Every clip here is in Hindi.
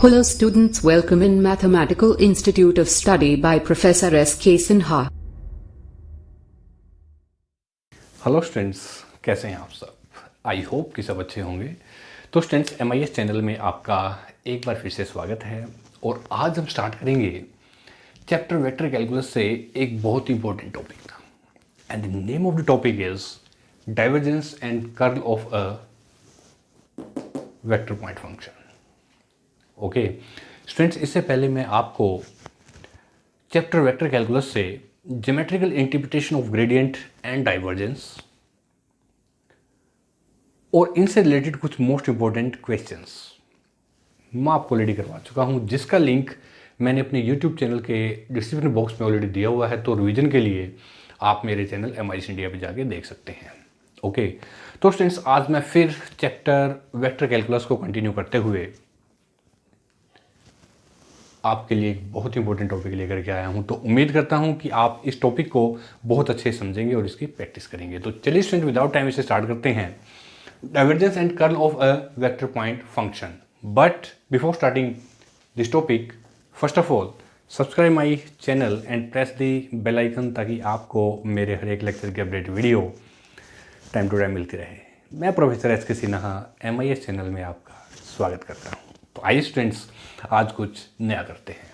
Hello students, welcome in Mathematical Institute of Study by Professor S.K. Sinha. Hello students, कैसे हैं आप सब? आई होप कि सब अच्छे होंगे। तो स्टूडेंट्स, MIS चैनल में आपका एक बार फिर से स्वागत है और आज हम स्टार्ट करेंगे चैप्टर वेक्टर कैलकुलस से एक बहुत ही important topic and the name of the topic is divergence and curl of a vector point function. Okay students, इससे पहले मैं आपको चैप्टर वेक्टर कैलकुलस से geometrical interpretation of gradient and divergence और इनसे रिलेटेड कुछ मोस्ट इंपॉर्टेंट क्वेश्चंस मैं आपको ऑलरेडी करवा चुका हूं, जिसका लिंक मैंने अपने यूट्यूब चैनल के डिस्क्रिप्शन बॉक्स में ऑलरेडी दिया हुआ है। तो रिवीजन के लिए आप मेरे चैनल MIS इंडिया पे जाके देख सकते हैं। ओके, तो स्टूडेंट्स, आज मैं फिर चैप्टर वेक्टर कैलकुलस को कंटिन्यू करते हुए आपके लिए एक बहुत इंपॉर्टेंट टॉपिक लेकर के आया हूं। तो उम्मीद करता हूं कि आप इस टॉपिक को बहुत अच्छे समझेंगे और इसकी प्रैक्टिस करेंगे। तो चलिए स्टूडेंट, विदाउट टाइम इसे स्टार्ट करते हैं। Divergence and curl of a vector point function. But before starting this topic, first of all subscribe my channel and press the bell icon, ताकि आपको मेरे हर एक लेक्चर की update video time to time मिलती रहे। मैं professor SK Sinha MIS channel में आपका स्वागत करता हूँ। तो आइए स्टूडेंट्स, आज कुछ नया करते हैं।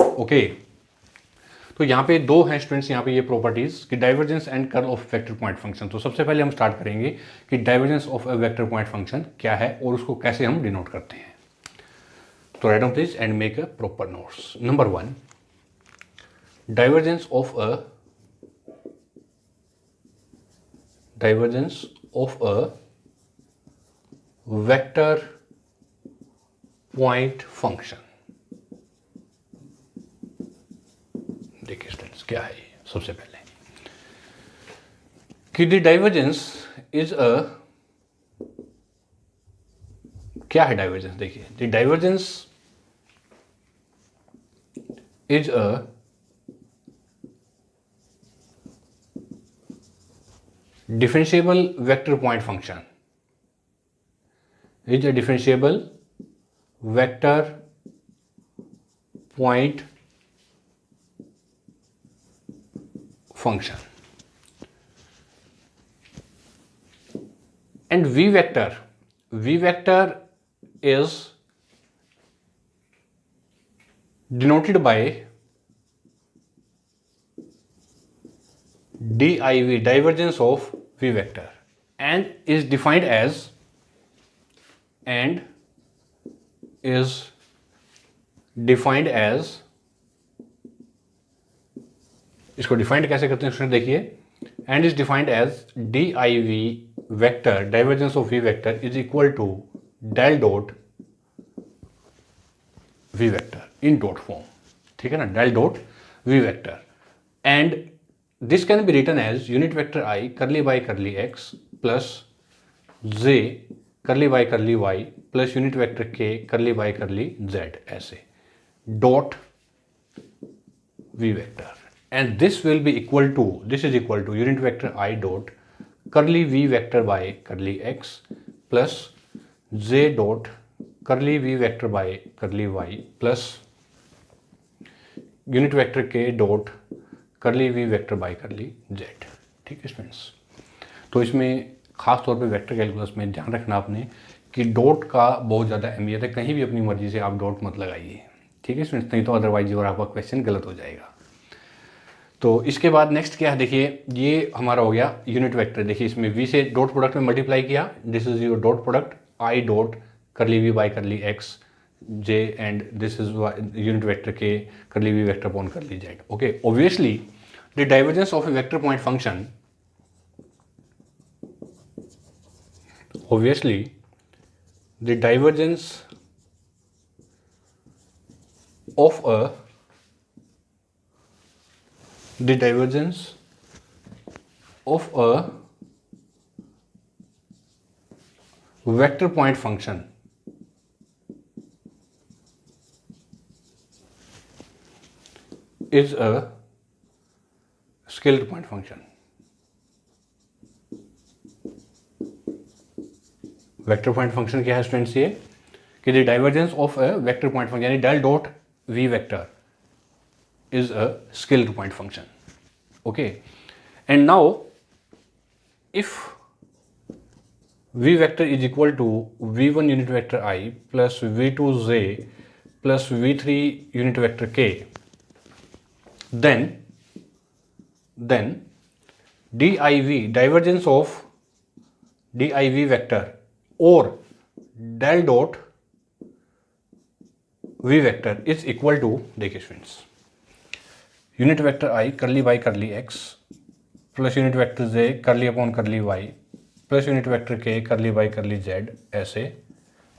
ओके, तो यहाँ पे दो हैं स्टूडेंट्स, यहाँ पे ये प्रॉपर्टीज कि divergence and curl of vector point function. तो सबसे पहले हम स्टार्ट करेंगे कि divergence of a vector point function क्या है और उसको कैसे हम डिनोट करते हैं। तो write down please and make a proper notes. Number 1, divergence of a vector point function. देखिए स्टूडेंट्स, क्या है ये? सबसे पहले कि द डाइवर्जेंस इज अ, क्या है डाइवर्जेंस? देखिए, the divergence is a differentiable vector point function, is a differentiable vector point function, and v vector is denoted by div, divergence of v vector, and is defined as इसको डिफाइंड कैसे करते हैं स्टूडेंट? देखिए, and is defined as div vector divergence of v vector is equal to del dot v vector in dot form. ठीक है ना, del dot v vector, and this can be written as unit vector i curly by curly x plus j curly by curly y plus unit vector k curly by curly z, ऐसे dot v vector, and this will be equal to, this is equal to unit vector I dot curly v vector by curly x plus j dot curly v vector by curly y plus unit vector k dot curly v vector by curly z। ठीक है स्टूडेंट्स, तो इसमें खास तौर पे वेक्टर कैलकुलस में ध्यान रखना आपने कि डॉट का बहुत ज़्यादा अहमियत है। कहीं भी अपनी मर्जी से आप डॉट मत लगाइए, ठीक है स्टूडेंट्स, नहीं तो अदरवाइज और आपका क्वेश्चन गलत हो जाएगा। तो इसके बाद नेक्स्ट क्या है? देखिए, ये हमारा हो गया यूनिट वेक्टर। देखिए, इसमें v से डॉट प्रोडक्ट में मल्टीप्लाई किया, this is your dot product i dot करली v by curly x j, and this is unit vector k करली v वेक्टर अपॉन करली z। Okay, obviously the divergence of a vector point function, obviously the divergence of a vector point function is a scalar point function। Vector point function क्या है स्टूडेंट्स? ये कि the divergence of a vector point function यानी del dot we vector is a scalar point function. Okay, and now if v vector is equal to v1 unit vector I plus v2 j plus v3 unit vector k, then div divergence of div vector or del dot v vector is equal to, देखिए students, unit vector I curly by curly x plus unit vector j curly upon curly y plus unit vector k curly by curly z, ऐसे.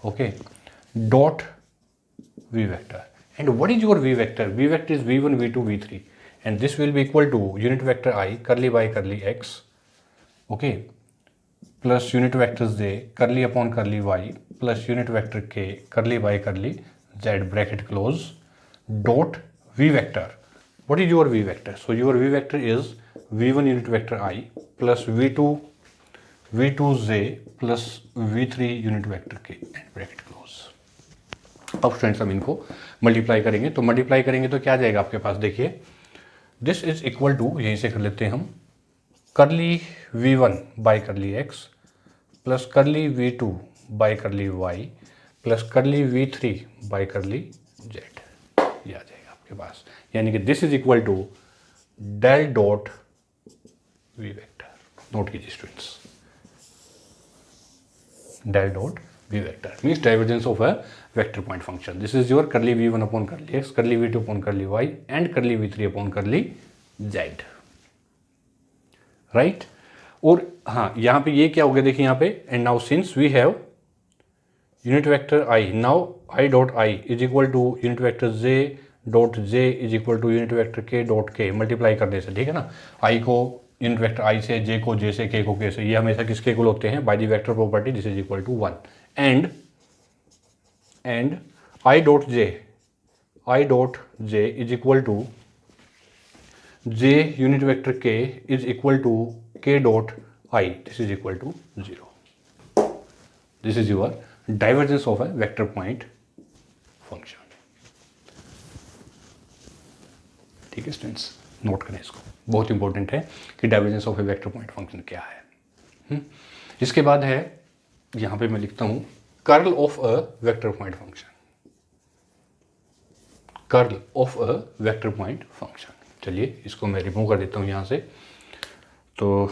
Okay, dot v vector. And what is your v vector? V vector is v1, v2, v3, and this will be equal to unit vector I curly by curly x, okay, plus unit vector j curly upon curly y plus unit vector k curly by curly z, bracket close, dot v vector. What is your v vector? So your v vector is v1 unit vector I plus v2 j plus v3 unit vector k, and bracket close. अब स्टूडेंट्स हम इनको मल्टीप्लाई करेंगे, तो मल्टीप्लाई करेंगे तो क्या जाएगा आपके पास, देखिए, दिस इज इक्वल टू, यहीं से कर लेते हैं हम, करली v1 by curly x plus करली v2 by curly y plus करली v3 बाई करली z, ये आ जाएगा आपके पास. यानी कि this is equal to del dot we vector. नोट कीजिए students, del dot v vector means divergence of a vector point function. This is your curly v1 upon curly x, curly v2 upon curly y and curly v3 upon curly z, right? और हाँ, यहाँ पे ये क्या हो गया, देखिए यहाँ पे, and now since we have unit vector I, now I dot I is equal to unit vector j dot j is equal to unit vector k dot k, multiply करने से, ठीक है ना, I को यूनिट वेक्टर I से, j को j से, k को k से, ये हमेशा किसके इक्वल होते हैं, by the vector property this is equal to 1, and I dot j is equal to j unit vector k is equal to k dot I, this is equal to 0. This is your divergence of a vector point function. ठीक है स्टूडेंट्स, नोट करें इसको, बहुत इंपॉर्टेंट है कि divergence of a vector point function क्या है. इसके बाद है, यहां पे मैं लिखता हूं curl of a vector point function. Curl of a vector point function, चलिए इसको मैं रिमूव कर देता हूं यहां से. तो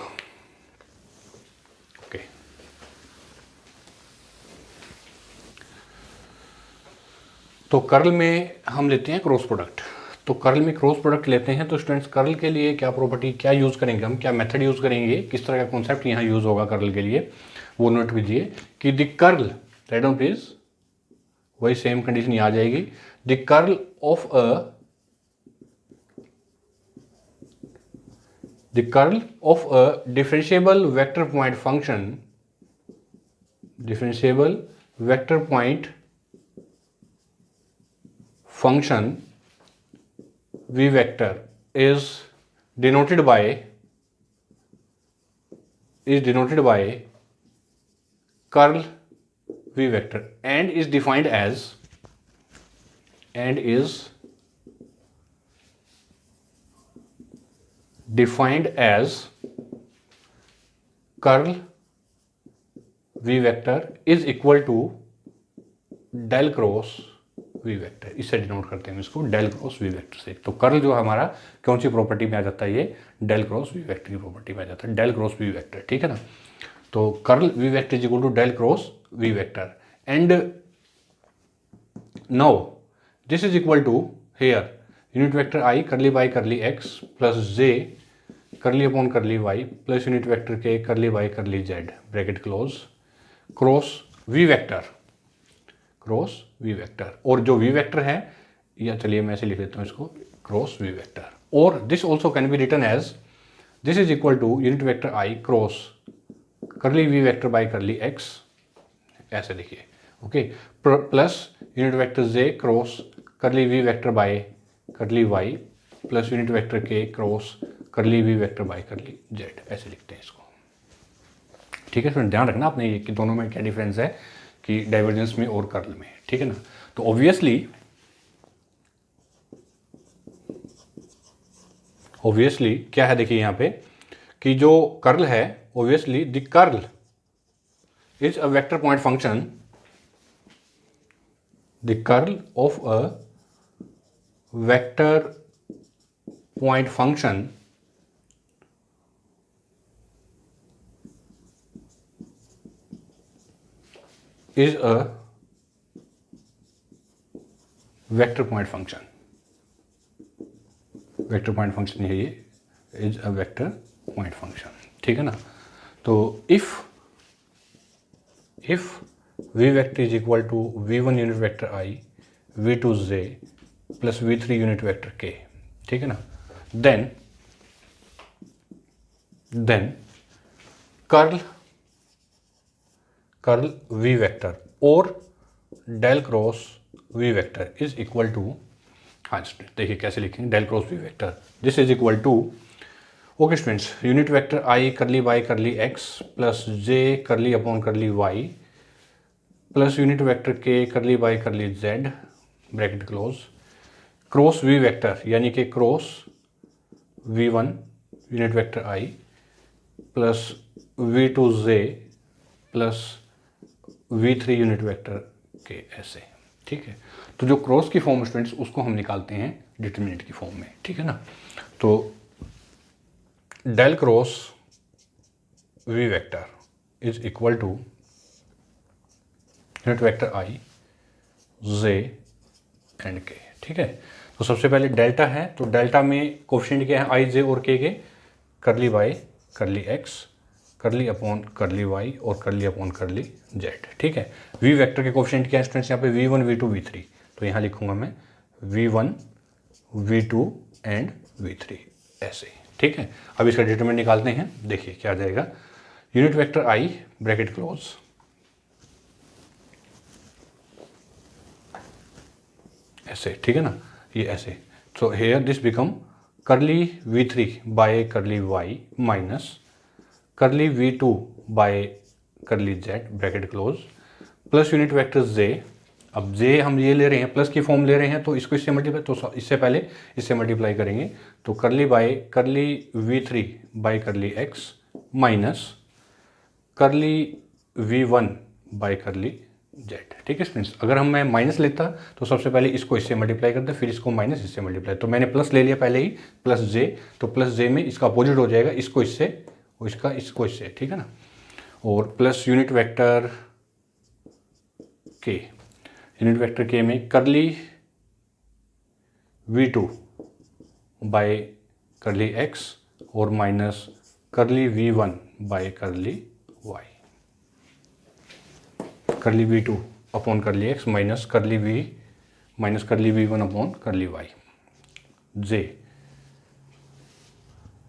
ओके, तो कर्ल में हम लेते हैं क्रॉस प्रोडक्ट. तो कर्ल में क्रॉस प्रोडक्ट लेते हैं, तो स्टूडेंट्स कर्ल के लिए क्या प्रॉपर्टी, क्या यूज़ करेंगे हम, क्या मेथड यूज़ करेंगे, किस तरह का कॉन्सेप्ट यहाँ यूज़ होगा कर्ल के लिए, वो नोट कीजिए कि the curl, write down please, वही सेम कंडीशन यहाँ आ जाएगी, the curl of a differentiable vector point function, differentiable vector point function v vector is denoted by curl v vector and is defined as curl v vector is equal to del cross v vector. इससे डिनोट करते हैं इसको डेल क्रॉस वी वेक्टर से. तो कर्ल जो हमारा कौन सी प्रॉपर्टी में आ जाता है, ये डेल क्रॉस वी वेक्टर की प्रॉपर्टी में आ जाता है, डेल क्रॉस वी वेक्टर, ठीक है ना. तो curl v vector is equal to del cross we vector, and now this is equal to here unit vector I curly by curly x plus j curly upon curly y plus unit vector k curly by curly z, bracket close, cross we vector, cross we vector. और जो वी वेक्टर है, या चलिए मैं ऐसे लिख देता हूँ इसको, क्रॉस वी वेक्टर. और this also can be written as this is equal to unit vector I cross curly V vector by curly x, ऐसे लिखिए, okay, plus unit vector j cross curly V vector by curly y plus unit vector k cross curly V vector by curly z, ऐसे लिखते हैं इसको. ठीक है फ्रेंड, ध्यान रखना आपने ये कि दोनों में क्या डिफरेंस है, कि डाइवर्जेंस में और कर्ल में, ठीक है ना। तो ऑब्वियसली क्या है, देखिए यहाँ पे कि जो कर्ल है, obviously the curl is a vector point function, the curl of a vector point function is a vector point function. Vector point function है ये, is a vector point function, ठीक है ना। तो if v vector is equal to v1 unit vector i, v2 j plus v3 unit vector k, ठीक है ना, देन कर्ल v वेक्टर और del cross v vector is equal to, हाँ स्टूडेंट देखिए कैसे लिखेंगे, del cross v vector this is equal to, okay students, unit vector i curly y curly x plus j curly upon curly y plus unit vector k curly y curly z bracket close, cross v vector यानी कि cross v1 unit vector i plus v2 j plus v3 unit vector k, ऐसे, ठीक है। तो जो क्रॉस की फॉर्म स्टूडेंट्स उसको हम निकालते हैं डिटरमिनेंट की फॉर्म में, ठीक है ना। तो del cross v vector is equal to unit vector i j and k, ठीक है। तो सबसे पहले डेल्टा है, तो डेल्टा में कोफिशिएंट क्या है, i j और k के, करली y करली x करली अपॉन करली y और करली अपॉन करली z, ठीक है। v वेक्टर के कोफिशिएंट क्या है स्टूडेंट्स, यहाँ पे v1 v2 v3, तो यहाँ लिखूंगा मैं v1 v2 एंड v3 ऐसे, ठीक है। अब इसका डिटरमिनेंट निकालते हैं, देखिए क्या आ जाएगा, unit vector i bracket close ऐसे, ठीक है ना, ये ऐसे, सो हेयर दिस बिकम करली v3 bye curly y minus करली v2 bye curly z bracket close plus unit vector j, अब j हम ये ले रहे हैं, प्लस की फॉर्म ले रहे हैं, तो इसको इससे मल्टीप्लाई, तो इससे पहले इससे मल्टीप्लाई करेंगे, तो करली बाय करली v3 bye curly x minus करली v1 बाय करली z, ठीक है स्टूडेंट्स। अगर हम मैं माइनस लेता तो सबसे पहले इसको इससे मल्टीप्लाई करता, फिर इसको माइनस इससे मल्टीप्लाई, तो मैंने प्लस ले लिया पहले ही, प्लस j, तो प्लस j में इसका अपोजिट हो जाएगा, इसको इससे और इसको इससे, ठीक है ना, और प्लस यूनिट वेक्टर k में करली v2 बाय करली x और माइनस करली v1 बाय करली y, करली v2 अपॉन करली x माइनस करली v1 upon curly y, j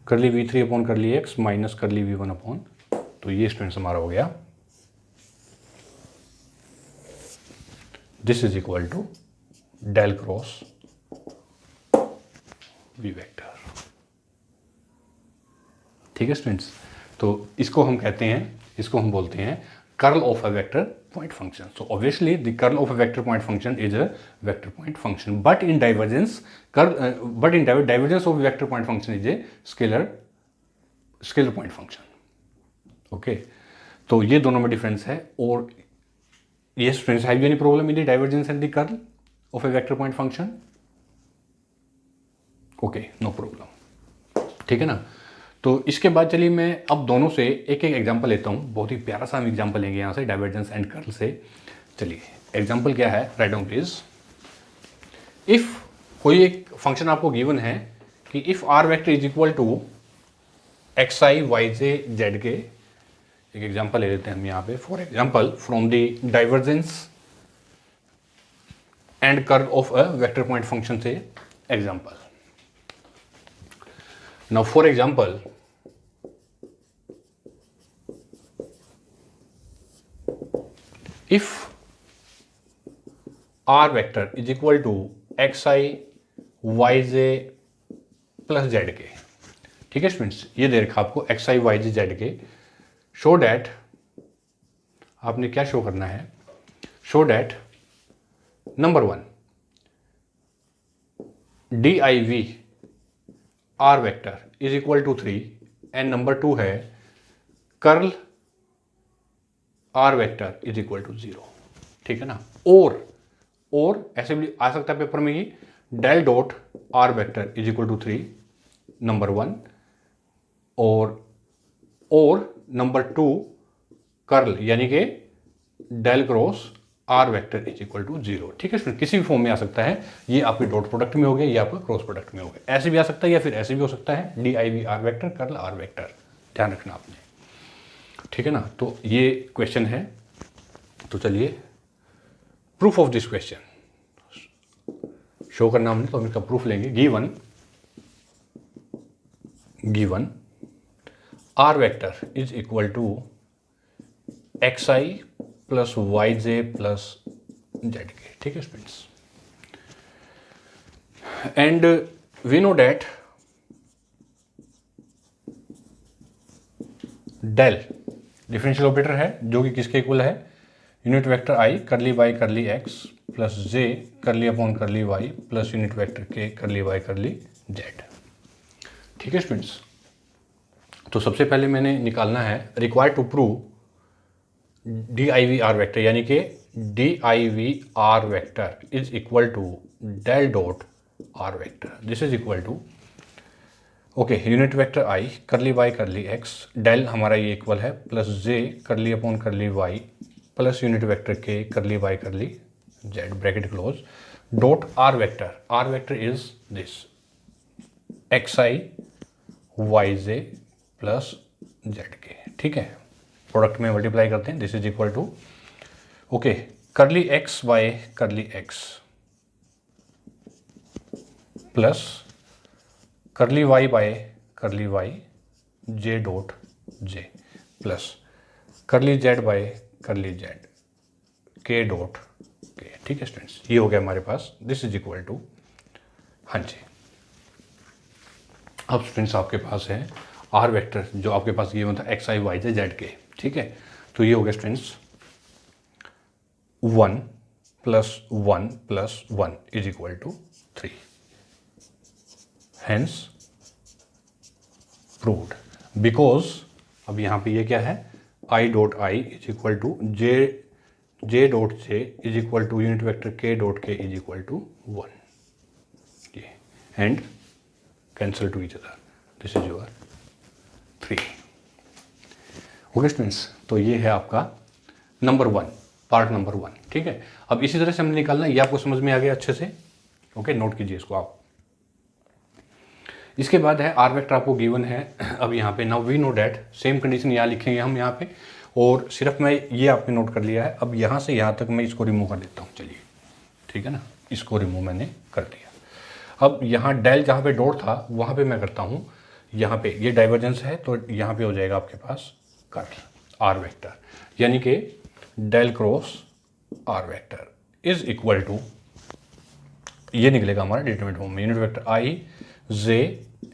करली v3 अपॉन करली x माइनस करली v1 अपॉन, तो ये स्टूडेंट्स हमारा हो गया, this is equal to del cross v vector, ठीक है स्टूडेंट्स। तो इसको हम कहते हैं, इसको हम बोलते हैं curl of a vector point function. So obviously the curl of a vector point function is a vector point function, but in divergence divergence of vector point function is a scalar point function. Okay, तो ये दोनों में डिफरेंस है। और ये students have you any problem in the divergence and the curl of a vector point function? Okay, no problem, ठीक है ना। तो इसके बाद चलिए मैं अब दोनों से एक एक एग्जांपल लेता हूँ, बहुत ही प्यारा सा हम एग्जांपल लेंगे यहाँ से डाइवर्जेंस एंड कर्ल से। चलिए एग्जांपल क्या है, राइट डाउन प्लीज। इफ कोई एक फंक्शन आपको गिवन है कि if r vector is equal to x i y j z k, एक एग्जांपल ले लेते हैं हम यहाँ पे। For example from the divergence and curl of a vector point function से example. Now for example, if r vector is equal to xi yj plus zk, ठीक है स्टूडेंट्स, ये दे रखा आपको xi yj zk, show that, आपने क्या शो करना है show that number 1 div r vector is equal to 3 and number 2 है curl r vector is equal to 0, ठीक है ना। और ऐसे भी आ सकता है पेपर में ही, del dot r vector is equal to 3 number 1 और नंबर 2 कर्ल यानी कि del cross r vector is equal to 0, ठीक है स्टूडेंट। किसी भी फॉर्म में आ सकता है, ये आपके डॉट प्रोडक्ट में हो गया, ये आपका क्रॉस प्रोडक्ट में हो गया, ऐसे भी आ सकता है या फिर ऐसे भी हो सकता है, div r vector curl r vector, ध्यान रखना आपने, ठीक है ना। तो ये क्वेश्चन है, तो चलिए proof of this question show करना हमने, तो हम इसका प्रूफ लेंगे। Given r vector is equal to xi plus yj plus zk, ठीक है students. And we know that del differential operator है जो कि किसके इक्वल है, unit vector i curly y curly x plus j curly upon curly y plus unit vector k curly y curly z, ठीक है स्टूडेंट्स। तो सबसे पहले मैंने निकालना है required to prove div r vector, यानी कि div r vector is equal to del dot r vector, this is equal to okay unit vector i curly y curly x, del हमारा ये इक्वल है plus j curly upon curly y plus unit vector k curly y curly z bracket close dot r vector is this xi yj plus zk, ठीक है। प्रोडक्ट में मल्टीप्लाई करते हैं, this is equal to okay curly x by curly x plus curly y by curly y j dot j plus curly z by curly z k dot k, ठीक है स्टूडेंट्स। ये हो गया हमारे पास, दिस इज इक्वल टू, हाँ जी। अब स्टूडेंट्स आपके पास है r वेक्टर जो आपके पास ये था xi yj zk, ठीक है। तो ये हो गया students 1 plus 1 plus 1 is equal to 3, hence proved. Because अब यहाँ पे ये क्या है, i dot i is equal to j dot j is equal to unit vector k dot k is equal to 1, ये and cancel to each other, this is your 3, okay students. तो ये है आपका नंबर 1, पार्ट नंबर 1, ठीक है। अब इसी तरह से हमने निकालना, ये आपको समझ में आ गया अच्छे से, ओके नोट कीजिए इसको आप। इसके बाद है r वेक्टर आपको गिवन है, अब यहाँ पे now we know that, same condition यहाँ लिखेंगे हम यहाँ पे, और सिर्फ मैं ये आपने नोट कर लिया है। अब यहाँ से यहाँ तक मैं इसको रिमूव कर देता हूँ, चलिए ठीक है ना, इसको रिमूव मैंने कर दिया। अब यहाँ डेल जहाँ पे डॉट था वहाँ पे मैं करता हूँ, यहाँ पे ये डाइवर्जेंस है तो यहाँ पे हो जाएगा आपके पास कर्ल r वेक्टर, यानी कि del cross r vector is equal to, ये निकलेगा हमारा डिटरमिनेंट फॉर्म में, unit vector i j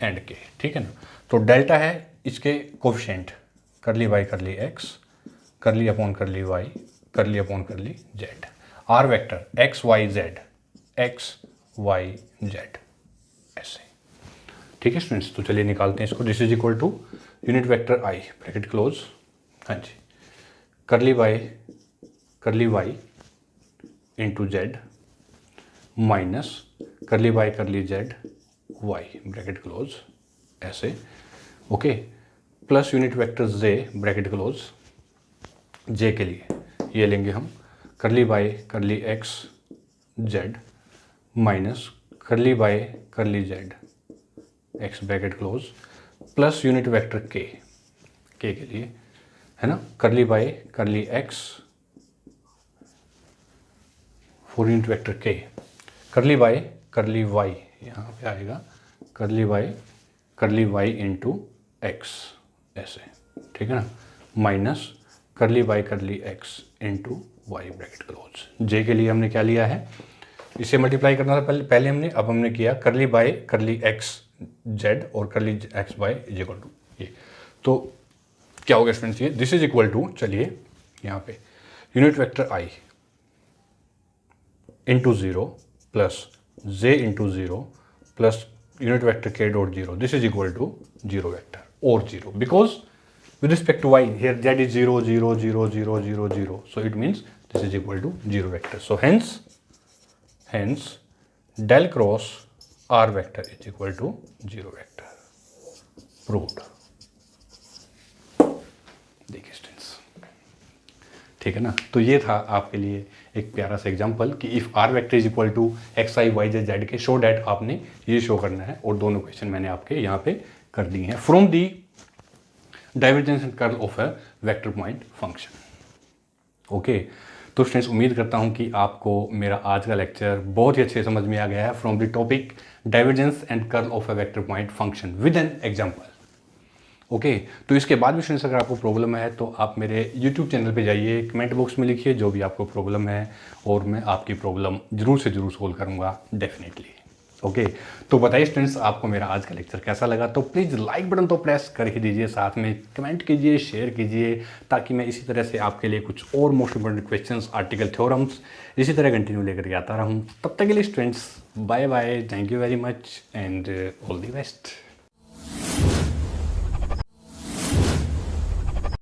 and k, ठीक है ना। तो डेल्टा है इसके कोफिशिएंट करली y करली x करली अपॉन करली y करली अपॉन करली z, r vector x y z ऐसे, ठीक है स्टूडेंट्स। तो चलिए निकालते हैं इसको, this is equal to unit vector i bracket close, हाँ जी, curly y into z minus curly y curly z y bracket close ऐसे, okay, plus unit vector j bracket close, j के लिए ये लेंगे हम करली y curly x z minus curly y curly z x bracket close plus unit vector k के लिए है ना, करली y curly x for unit vector k, curly y यहाँ पे आएगा करली y इंटू एक्स ऐसे, ठीक है ना, minus curly y curly x into Y bracket close. J के लिए हमने क्या लिया है, इसे मल्टीप्लाई करना था पहले हमने, अब हमने किया करली y करली x z और curly x y is equal to ये। तो क्या हो गया स्टूडेंट्स, ये दिस इज इक्वल टू, चलिए यहाँ पे unit vector i into 0 plus j into 0 plus unit vector k dot 0. This is equal to 0 vector or 0, because with respect to y here z is 0 0 0 0 0 0, so it means this is equal to 0 vector. So hence del cross r vector is equal to 0 vector. Proved. देखिए स्टूडेंट्स, ठीक है ना। तो ये था आपके लिए एक प्यारा सा एग्जांपल कि if r vector is equal to x i y z k, show that आपने ये शो करना है, और दोनों क्वेश्चन मैंने आपके यहाँ पे कर दिए हैं from the divergence and curl of a vector point function. Okay, तो स्टूडेंट्स उम्मीद करता हूँ कि आपको मेरा आज का लेक्चर बहुत ही अच्छे समझ में आ गया है from the topic divergence and curl of a vector point function with an example. Okay, तो इसके बाद भी स्टूडेंट्स अगर आपको प्रॉब्लम है तो आप मेरे यूट्यूब चैनल पे जाइए, कमेंट बॉक्स में लिखिए जो भी आपको प्रॉब्लम है, और मैं आपकी प्रॉब्लम जरूर से जरूर सोल्व करूँगा डेफिनेटली। ओके, तो बताइए स्टूडेंट्स आपको मेरा आज का लेक्चर कैसा लगा। तो प्लीज़ लाइक बटन तो प्रेस कर ही दीजिए, साथ में कमेंट कीजिए, शेयर कीजिए, ताकि मैं इसी तरह से आपके लिए कुछ और most important questions, article, theorems इसी तरह कंटिन्यू लेकर के आता रहूँ। तब तक के लिए students bye bye, thank you very much and all the best.